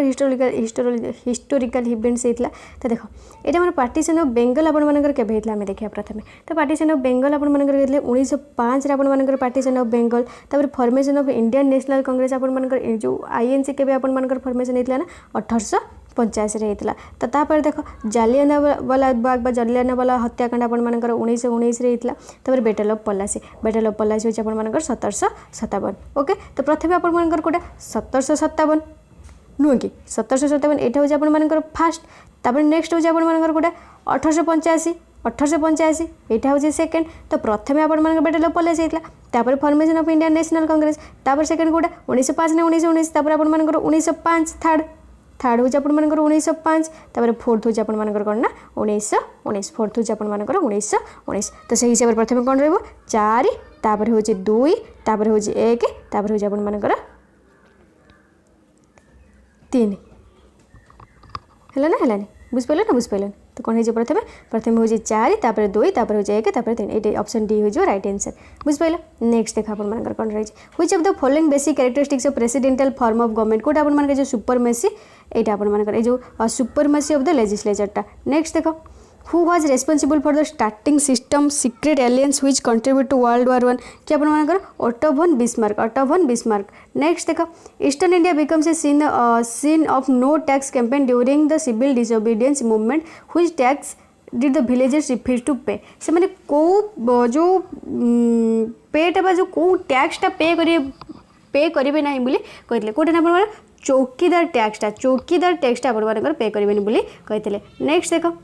हिस्टोरिकल इवेंट्स होता तो देखो ये आम पार्टीशन ऑफ बेंगल आपण मानकर केबे होता आम देखा प्रथम तो पार्टीशन ऑफ बेंगल आपण मानकर 1905 आपण मानकर पार्टीशन ऑफ बेंगल तापर formation of Indian national Congress आपण मानकर जो आईएनसी केबे आपण मानकर फॉर्मेशन होता ना 1885 होता तो तापर देख जालियानवाला बाग जालियानवाला हत्याकांड आपण मानकर 1919 होता तापर बैटल ऑफ पलासी होची आपण मानकर 1757 ओके तो प्रथम आपण मानकर कोटा 1757 नुह कि 1757 एटा होची आपण मानकर फास्ट तापर नेक्स्ट होची आपण मानकर कोटा 1885 एटा होची सेकंड तो प्रथम आपण मानकर बैटल ऑफ पलासी होता तापर formation of Indian national Congress तापर सेकंड कोटा 1905 ना 1919 तापर आपण मानकर 1905 थर्ड हूँ आपण मानकर 1905 तापर फोर्थ हूँ आपण मानकर कौन ना 1919 फोर्थ हूँ आपण मानकर 1919 तो से हिसाब से प्रथम कौन रहिबो 4 तापर हूँ 2 तापर हूँ 1 तापर हूँ आपण मानकर 3 हला ना बुझिपाल ना बुझिपाल तो कौन हो प्रथम प्रथम हूँ 4 तापर 2 तापर हूँ 1 तापर 3 ये ऑप्शन डी हो राइट आंसर बुझिपाल। नेक्स्ट देखा आप कौन रही which of the following basic characteristics of presidential form of government कोटा आप जो सुपरमेसी यहाँ आप जो सुपरमेसी ऑफ द लेजिस्लेचरटा। नेक्स्ट देखो who was responsible for the starting system secret alliances which contribute to world war 1 कि आप ओटो von बिस्मार्क। नेक्स्ट देखो eastern India becomes a scene of no tax campaign during the civil disobedience movement which tax did the villagers refuse to pay से मैंने को जो PETA जो को टैक्सटा पे करेंगे ना बोली कहते कौटे ना आप चौकीदार टैक्सटा आप पे करेंगे बोली कहते। नेक्स्ट देखो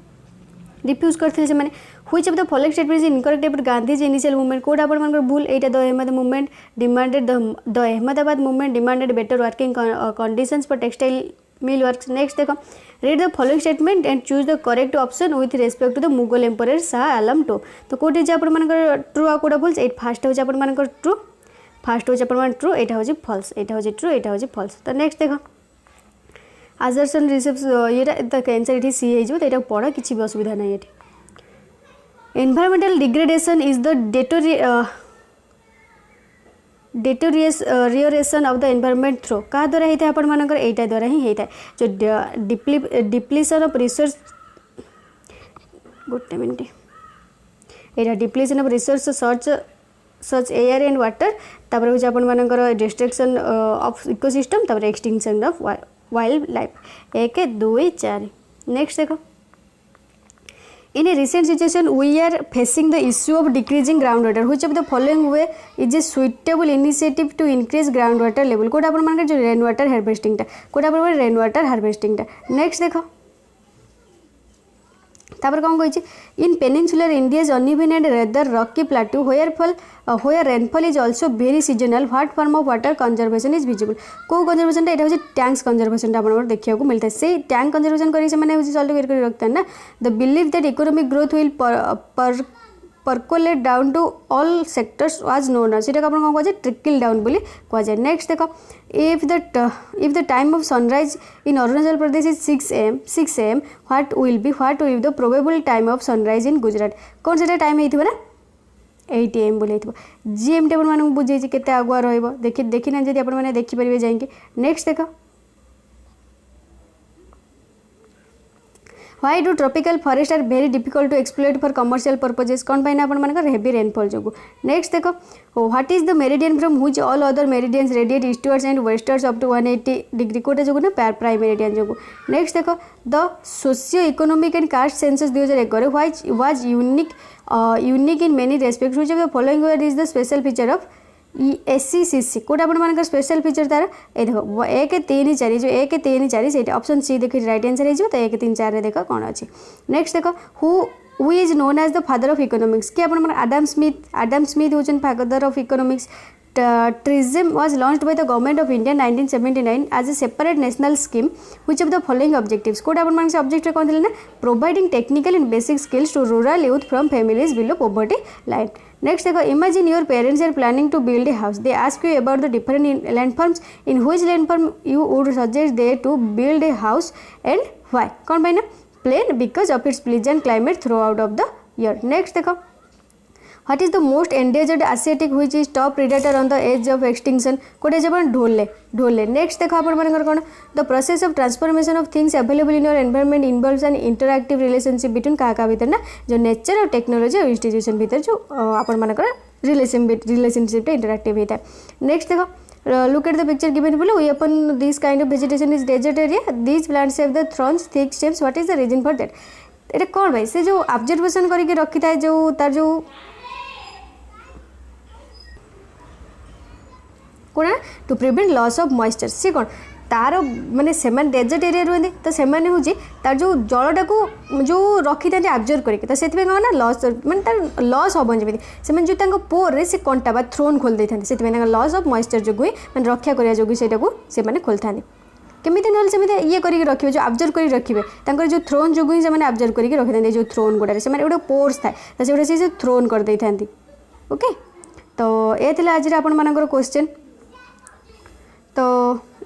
रिफ्यूज करते से which of the following statement is incorrect about Gandhi's initial movement कोड आप भूल यहाँ the Ahmed movement demanded the Ahmedabad movement demanded better working conditions for textile mill works. Next देखो read the following statement and choose the correct option with respect to the Mughal emperor Shah Alam two तो कौटे आप true आ कौटा भूल fast हूँ आप true fast हूँ आप true यहाँ हूँ फल्स यहाँ हूँ ट्रू यहाँ हूँ फल्स। तो नेक्स्ट देखो आजर्सन रिसेप्स ये आंसर ये सी हो तो यहाँ पढ़ किसी भी असुविधा ना ये environmental degradation is the deterioration of the environment through क्या द्वारा होता है आपर यहाँ द्वारा ही होता है जो डिप्लीशन ऑफ रिसोर्स गोटे मिनट यहाँ depletion of resource such air and water तापर हूँ आपर डिस्ट्रक्शन ऑफ इकोसिस्टम तापर extinction of wildlife 1 2 4। Next देखो in a recent situation we are facing the issue of decreasing ground water which of the following way is a suitable initiative to increase ground water level कोटा आप जो rain water हार्वेस्टिंगटा Kota आप rain water हार्वेस्टिंगटा। Next देखो तापर कौन कही in peninsular India's uneven and rather rocky plateau where rainfall is also very seasonal what form of water conservation is visible को conservation यहाँ हूँ टैंक्स कंजर्वेशन आप देखा मिलता है से टैंक कंजर्वेशन करके सल्टिवेट कर रखते हैं ना the believe that economic growth will percolate down to all sectors was known से कौन कह ट्रिकल डाउन बोली कहुए। नेक्स्ट देखो if the time of sunrise in Arunachal Pradesh is 6 am what will the probable time of sunrise in Gujarat कौन से time होता ना 8 am बोले जीएम टेबल मानक बुझे के आगुआ देखी ना जब आप देखिपारे जाइए। नेक्स्ट देखो Why do tropical forests are very difficult to exploit for commercial purposes कौन पाइन आप हेवी रेनफॉल जो। नेक्स्ट देखो what is the meridian from which all other meridians radiate eastwards and westwards up to 180 degree कोटे जो ना prime meridian जो। Next देखो the socio economic and caste census 2011 which was unique in many respects which of the following is the special feature of SCCC कोटा आप special feature तार ये देखो 1 3 4 जो 1 3 4 से ऑप्शन सी देखिए राइट आंसर हो तो 1 3 4 देख कौन अच्छी। नेक्स्ट देखो who is known as the father of economics कि आप आडम स्मिथ होचन father of economics. TRISM was launched by the government of India 1979 as a separate national scheme which of the following objectives कोड आप object कौन थे ना providing technical and basic skills to rural youth from families below poverty line. Next देखो imagine your parents are planning to build a house they ask you about the different landforms in which landform you would suggest they to build a house and why कौन पाई ना plain because of its pleasant climate throughout of the year. Next देखो What is the most endangered Asiatic which is top predator on the edge of extinction कोटे जब Dhole. Next देखो आप कौन the process of transformation of things available in your environment involves N interactive relationship between क्या भीतर ना जो nature और टेक्नोलॉजी और इंस्टीट्यूशन भीतर जो आप रिलेशनशिप इंटरएक्टिव होता है। नेक्स्ट देखो look at the picture given below we upon this kind of vegetation is desert area these plants have the thorns thick stems what is the reason for that ये कौन भाई से जो observation करके रखी था जो तार जो कौन to prevent loss of moisture सी कौन तार माने सेमान डेजर्ट एरिया रुहते तो सेमाने हूँ तार जो जलटा को जो रखी था ऑब्जर्व करके तो से कौन ना लॉस माने तार लॉस हम जमी से जो पोरे से कंटा बा थ्रोन खोल देते से लॉस ऑफ मॉइस्चर जो मैंने रक्षा करने जो से खोल था केमी ना से ये करके रखिए जो ऑब्जर्व कर रखिए जो थ्रोन जो ही ऑब्जर्व करके रखी था जो थ्रोन गुड़ा से गोटे पोर्स थाए तो से से थ्रोन कर दे था। ओके तो ये आज आपण क्वेश्चन तो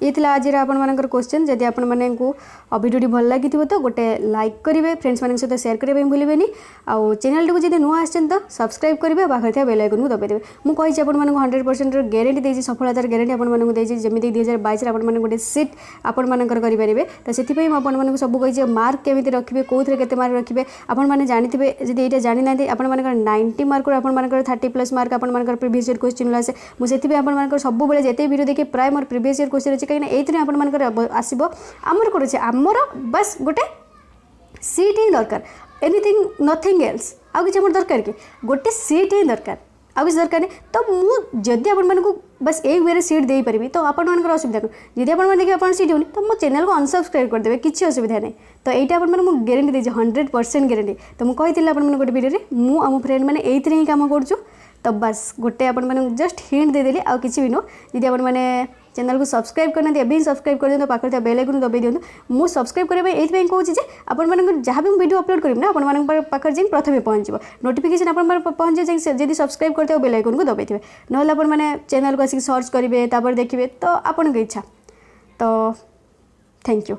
ये थिला आज आपनकर क्वेश्चन जदि आपण माने को वीडियो भल लगी तो गोटे लाइक करेंगे फ्रेंड्स मान सहित शेयर करने भूलें आउ चैनल को जब नुआ आसन तो सब्सक्राइब करेंगे पाखे बेल आइकन को दबाई देवे मुझे आपको 100% गारंटी देती सफलतार गारंटी आपको देती जमी 2022 आप गोटे सीट आपर करेंगे तो से आपको सब कही मार्क केमी रखिए कौन के मार्क रखिए आपने जानते जब यहाँ जानी ना आपर 90 मार्क आपर 30+ मार्क आपर प्रीवियस ईयर क्वेश्चन आसे मुझे आपर सब जिते वीडियो देखिए प्राय मोर प्रीवियस ईयर क्वेश्चन अच्छे कहीं आपर आसब आमर कौन अच्छे आमर बस गोटे सीट ही दरकार एनीथिंग नथिंग एल्स आउ कि दरकार कि गोटे सीट ही दरकार आउ कि दरकार नहीं तो मुझे आपको बस एक वे सीट दे पारि तो आपर असुविधा नहीं जब आप देखिए आप सीट होनी तो मो चैनल को अनसब्सक्राइब करदे किसी असुविधा नहीं तो यहाँ आप गारंटी देती 100% गारंटी तो मुझे कही आप गोटे वीडियो में आम फ्रेंड मैंने ही कम करूँ तो बस गोटे आपको जस्ट हिंट देदेली आउ किसी भी नुह जब आपने चैनल को सब्सक्राइब करना एवं सब्सक्राइब कर दिखाँ पाखे बेल आइकन दबाई दिखाँ मुझ सब्सक्राइब करने ये कहूँ आप जहाँ भी वीडियो अपलोड करी ना आपके जाए प्रथम पहुँच नोटिफिकेशन आप पहुँचे जब सब्सक्राइब करते बेल आइकन को दबाई थे ना आपने चैनल को आसिक सर्च करेंगे देखिए तो आपन इच्छा तो थैंक यू।